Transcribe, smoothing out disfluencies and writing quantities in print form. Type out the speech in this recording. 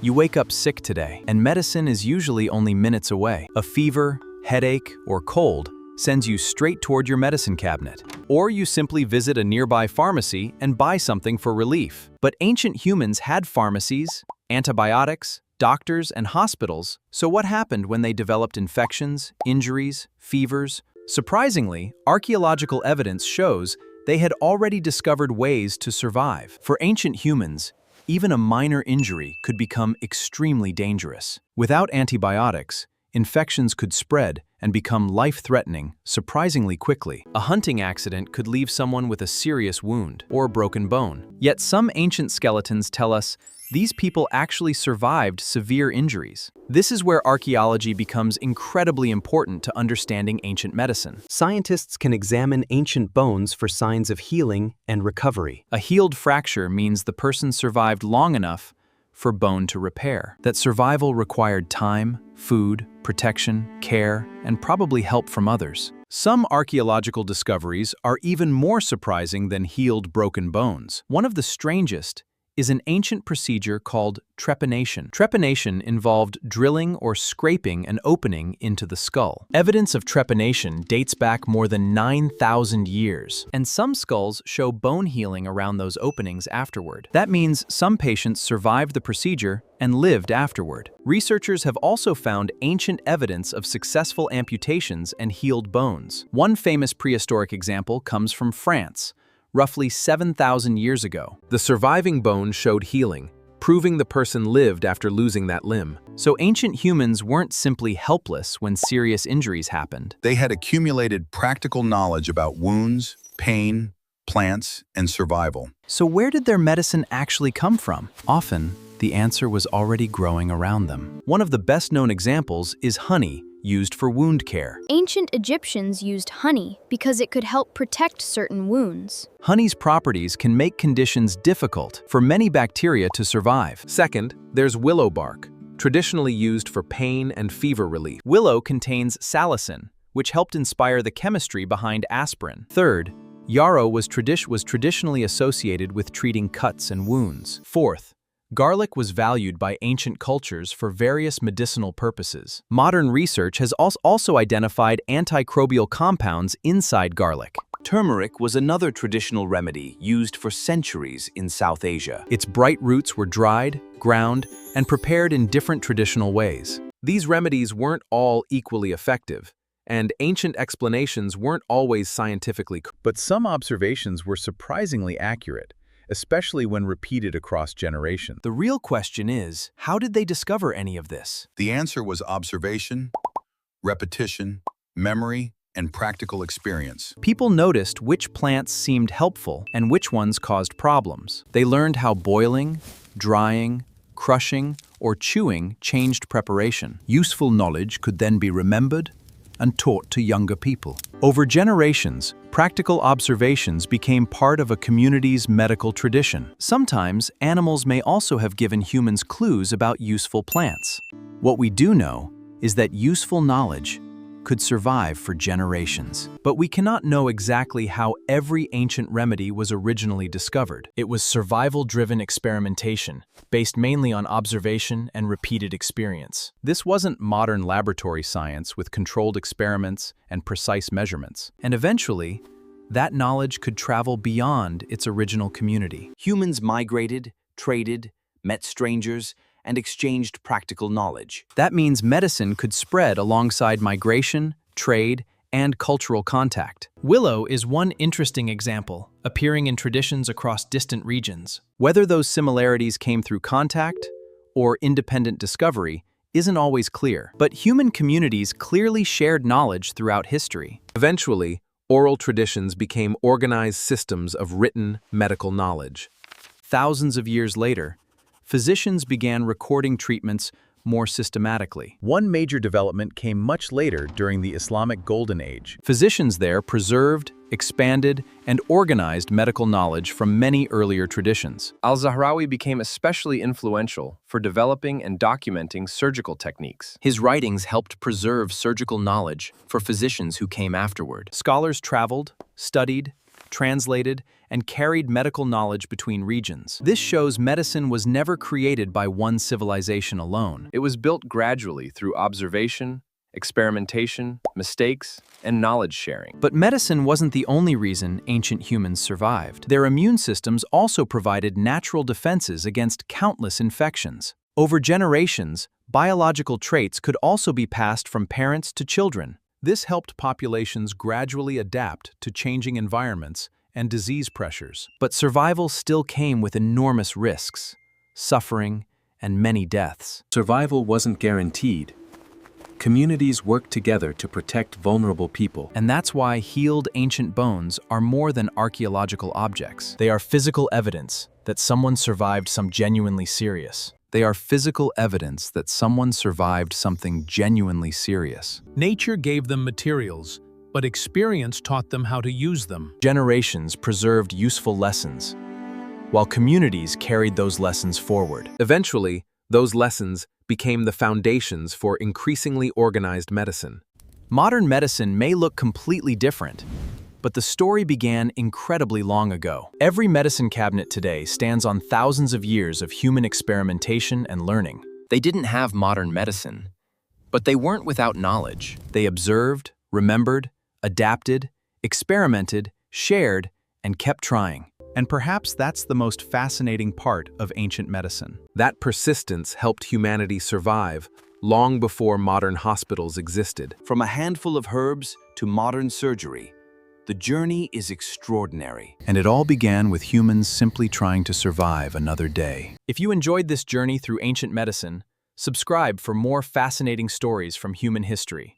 You wake up sick today, and medicine is usually only minutes away. A fever, headache, or cold sends you straight toward your medicine cabinet. Or you simply visit a nearby pharmacy and buy something for relief. But ancient humans had pharmacies, antibiotics, doctors, and hospitals. So what happened when they developed infections, injuries, fevers? Surprisingly, archaeological evidence shows they had already discovered ways to survive. For ancient humans, even a minor injury could become extremely dangerous. Without antibiotics, infections could spread and become life-threatening surprisingly quickly. A hunting accident could leave someone with a serious wound or a broken bone. Yet some ancient skeletons tell us these people actually survived severe injuries. This is where archaeology becomes incredibly important to understanding ancient medicine. Scientists can examine ancient bones for signs of healing and recovery. A healed fracture means the person survived long enough for bone to repair. That survival required time, food, protection, care, and probably help from others. Some archaeological discoveries are even more surprising than healed broken bones. One of the strangest is an ancient procedure called trepanation. Trepanation involved drilling or scraping an opening into the skull. Evidence of trepanation dates back more than 9,000 years, and some skulls show bone healing around those openings afterward. That means some patients survived the procedure and lived afterward. Researchers have also found ancient evidence of successful amputations and healed bones. One famous prehistoric example comes from France, roughly 7,000 years ago. The surviving bone showed healing, proving the person lived after losing that limb. So ancient humans weren't simply helpless when serious injuries happened. They had accumulated practical knowledge about wounds, pain, plants, and survival. So where did their medicine actually come from? Often, the answer was already growing around them. One of the best-known examples is honey, used for wound care. Ancient Egyptians used honey because it could help protect certain wounds. Honey's properties can make conditions difficult for many bacteria to survive. Second, there's willow bark, traditionally used for pain and fever relief. Willow contains salicin, which helped inspire the chemistry behind aspirin. Third, yarrow was traditionally associated with treating cuts and wounds. Fourth, garlic was valued by ancient cultures for various medicinal purposes. Modern research has also identified antimicrobial compounds inside garlic. Turmeric was another traditional remedy used for centuries in South Asia. Its bright roots were dried, ground, and prepared in different traditional ways. These remedies weren't all equally effective, and ancient explanations weren't always scientifically correct. But some observations were surprisingly accurate, especially when repeated across generations. The real question is, how did they discover any of this? The answer was observation, repetition, memory, and practical experience. People noticed which plants seemed helpful and which ones caused problems. They learned how boiling, drying, crushing, or chewing changed preparation. Useful knowledge could then be remembered and taught to younger people. Over generations, practical observations became part of a community's medical tradition. Sometimes, animals may also have given humans clues about useful plants. What we do know is that useful knowledge could survive for generations. But we cannot know exactly how every ancient remedy was originally discovered. It was survival-driven experimentation, based mainly on observation and repeated experience. This wasn't modern laboratory science with controlled experiments and precise measurements. And eventually, that knowledge could travel beyond its original community. Humans migrated, traded, met strangers, and exchanged practical knowledge. That means medicine could spread alongside migration, trade, and cultural contact. Willow is one interesting example, appearing in traditions across distant regions. Whether those similarities came through contact or independent discovery isn't always clear, but human communities clearly shared knowledge throughout history. Eventually, oral traditions became organized systems of written medical knowledge. Thousands of years later, physicians began recording treatments more systematically. One major development came much later during the Islamic Golden Age. Physicians there preserved, expanded, and organized medical knowledge from many earlier traditions. Al-Zahrawi became especially influential for developing and documenting surgical techniques. His writings helped preserve surgical knowledge for physicians who came afterward. Scholars traveled, studied, translated, and carried medical knowledge between regions. This shows medicine was never created by one civilization alone. It was built gradually through observation, experimentation, mistakes, and knowledge sharing. But medicine wasn't the only reason ancient humans survived. Their immune systems also provided natural defenses against countless infections. Over generations, biological traits could also be passed from parents to children. This helped populations gradually adapt to changing environments and disease pressures. But survival still came with enormous risks, suffering, and many deaths. Survival wasn't guaranteed. Communities worked together to protect vulnerable people. And that's why healed ancient bones are more than archaeological objects. They are physical evidence that someone survived something genuinely serious. Nature gave them materials, but experience taught them how to use them. Generations preserved useful lessons, while communities carried those lessons forward. Eventually, those lessons became the foundations for increasingly organized medicine. Modern medicine may look completely different, but the story began incredibly long ago. Every medicine cabinet today stands on thousands of years of human experimentation and learning. They didn't have modern medicine, but they weren't without knowledge. They observed, remembered, adapted, experimented, shared, and kept trying. And perhaps that's the most fascinating part of ancient medicine. That persistence helped humanity survive long before modern hospitals existed. From a handful of herbs to modern surgery, the journey is extraordinary. And it all began with humans simply trying to survive another day. If you enjoyed this journey through ancient medicine, subscribe for more fascinating stories from human history.